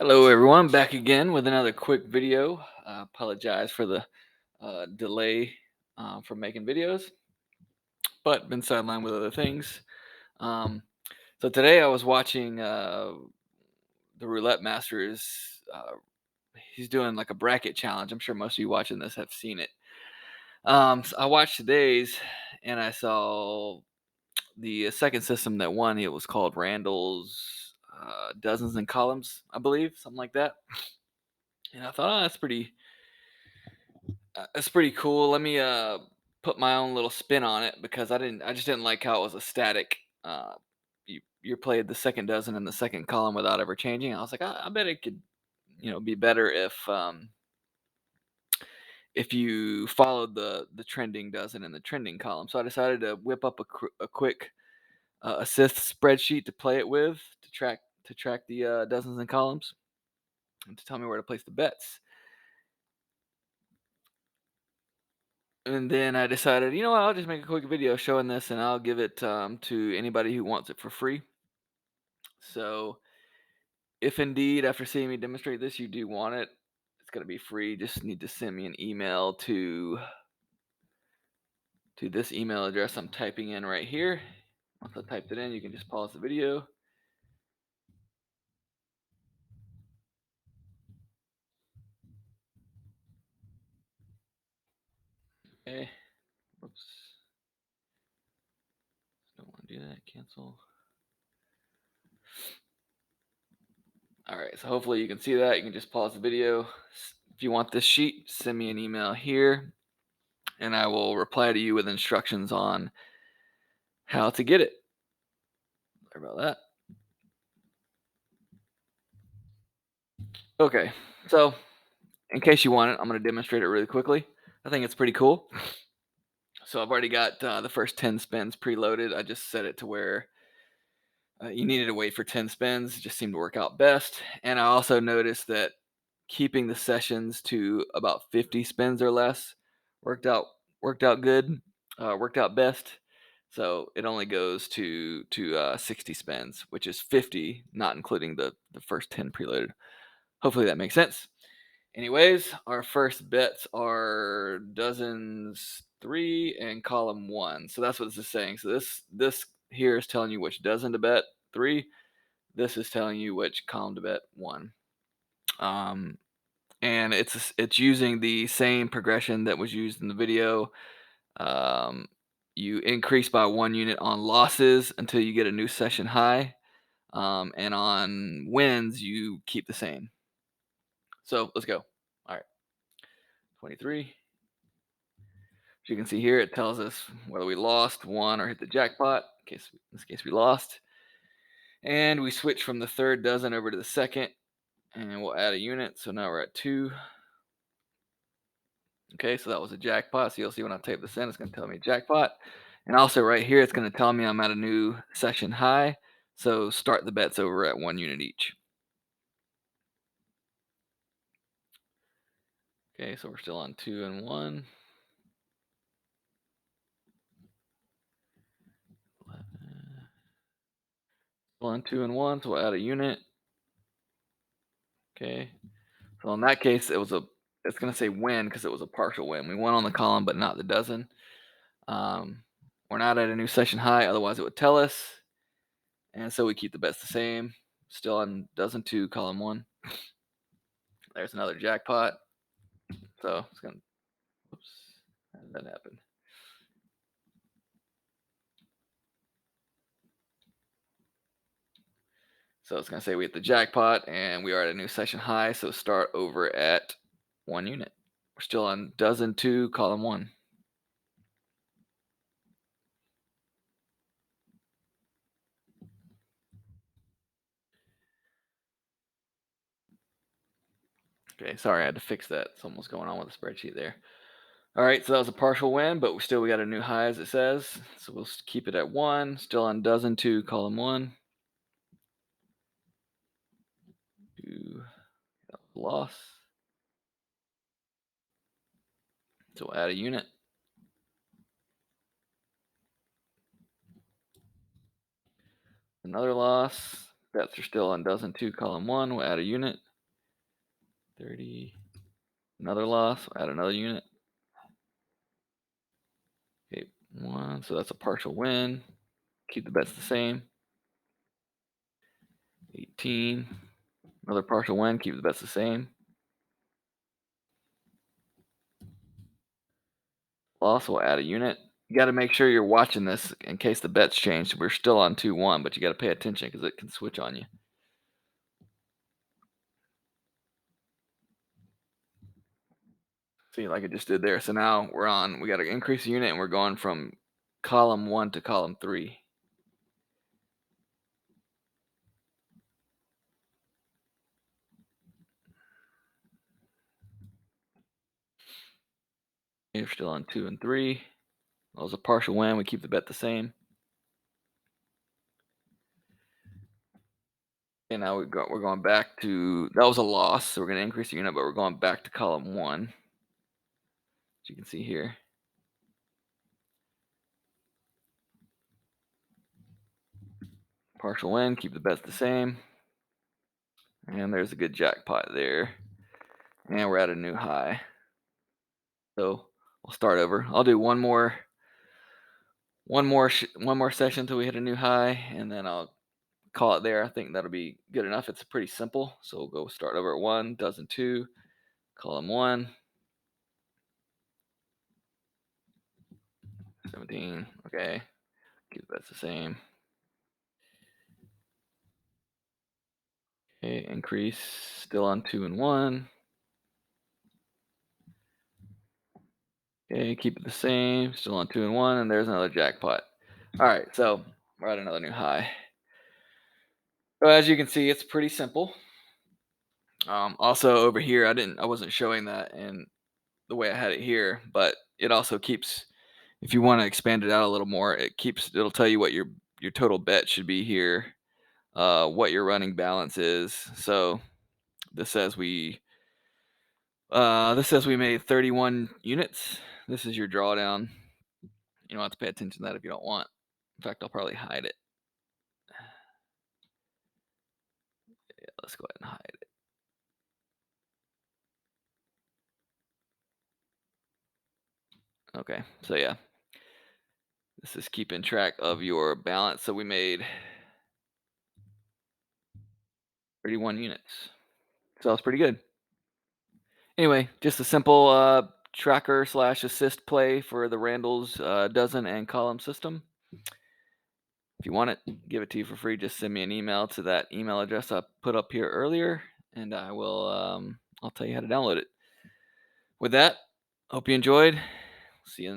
Hello, everyone. Back again with another quick video. I apologize for the delay from making videos, but been sidelined with other things. Um, so today I was watching the Roulette Masters. He's doing like a bracket challenge. I'm sure most of you watching this have seen it. So I watched today's, and I saw the second system that won. It was called Randal's Dozens and Columns, I believe, something like that. And I thought, oh, that's pretty cool. Let me put my own little spin on it because I just didn't like how it was a static. You played the second dozen in the second column without ever changing. I was like, I bet it could, be better if you followed the trending dozen in the trending column. So I decided to whip up a quick assist spreadsheet to play it with to track the dozens and columns and to tell me where to place the bets. And then I decided, you know what, I'll just make a quick video showing this and I'll give it to anybody who wants it for free. So if indeed, after seeing me demonstrate this, you do want it, it's going to be free. Just need to send me an email to this email address I'm typing in right here. Once I typed it in, you can just pause the video. Okay. Oops. Don't want to do that. Cancel. All right. So hopefully you can see that. You can just pause the video. If you want this sheet, send me an email here and I will reply to you with instructions on how to get it. Sorry about that. Okay, so in case you want it, I'm going to demonstrate it really quickly. I think it's pretty cool. So I've already got the first 10 spins preloaded. I just set it to where you needed to wait for 10 spins. It just seemed to work out best. And I also noticed that keeping the sessions to about 50 spins or less worked out worked out good, worked out best. So it only goes to 60 spins, which is 50, not including the first 10 preloaded. Hopefully that makes sense. Anyways, our first bets are dozens 3 and column 1. So that's what this is saying. So this here is telling you which dozen to bet 3. This is telling you which column to bet 1. And it's using the same progression that was used in the video. Um, you increase by 1 unit on losses until you get a new session high. And on wins, you keep the same. So let's go. All right, 23. As you can see here, it tells us whether we lost, won, or hit the jackpot. In this case, we lost. And we switch from the third dozen over to the second, and we'll add a unit. So now we're at 2. Okay, so that was a jackpot. So you'll see when I type this in, it's going to tell me jackpot. And also right here, it's going to tell me I'm at a new session high. So start the bets over at 1 unit each. Okay, so we're still on 2 and 1. 11. Still on 2 and 1, so we'll add a unit. Okay, so in that case, it's going to say win because it was a partial win. We won on the column, but not the dozen. We're not at a new session high, otherwise it would tell us. And so we keep the bets the same. Still on dozen 2, column 1. There's another jackpot. So it's going to, oops, how did that happen? So it's going to say we hit the jackpot and we are at a new session high. So start over at 1 unit. We're still on dozen 2, column 1. Okay, sorry, I had to fix that. Something was going on with the spreadsheet there. All right, so that was a partial win, but we got a new high as it says. So we'll keep it at 1. Still on dozen 2, column 1. 2, loss. So we'll add a unit. Another loss. Bets are still on dozen 2, column 1. We'll add a unit. 30. Another loss. Add another unit. Okay, 1. So that's a partial win. Keep the bets the same. 18. Another partial win. Keep the bets the same. Loss, we'll add a unit. You got to make sure you're watching this in case the bets change. We're still on 2-1, but you got to pay attention because it can switch on you. See, like it just did there. So now we got to increase the unit and we're going from column 1 to column 3. You're still on 2 and 3. That was a partial win. We keep the bet the same. And now we're going back to, that was a loss. So we're going to increase the unit, but we're going back to column 1. As you can see here. Partial win, keep the bets the same. And there's a good jackpot there. And we're at a new high. So we'll start over. I'll do one more session until we hit a new high, and then I'll call it there. I think that'll be good enough. It's pretty simple. So we'll go start over at 1, dozen 2, column 1, 17. Okay, keep that's the same. Okay, increase, still on 2 and 1. Okay, keep it the same, still on 2 and 1, and there's another jackpot. All right, so we're at another new high. So as you can see, it's pretty simple. Also over here, I wasn't showing that in the way I had it here, but it also keeps, if you want to expand it out a little more, it'll tell you what your total bet should be here, what your running balance is. So this says we made 31 units. This is your drawdown. You don't have to pay attention to that if you don't want. In fact, I'll probably hide it. Yeah, let's go ahead and hide it. Okay, so yeah, this is keeping track of your balance. So we made 31 units. So that's pretty good. Anyway, just a simple tracker / assist play for the Randal's dozen and column system. If you want it, give it to you for free. Just send me an email to that email address I put up here earlier, and I'll tell you how to download it. With that, hope you enjoyed. See you in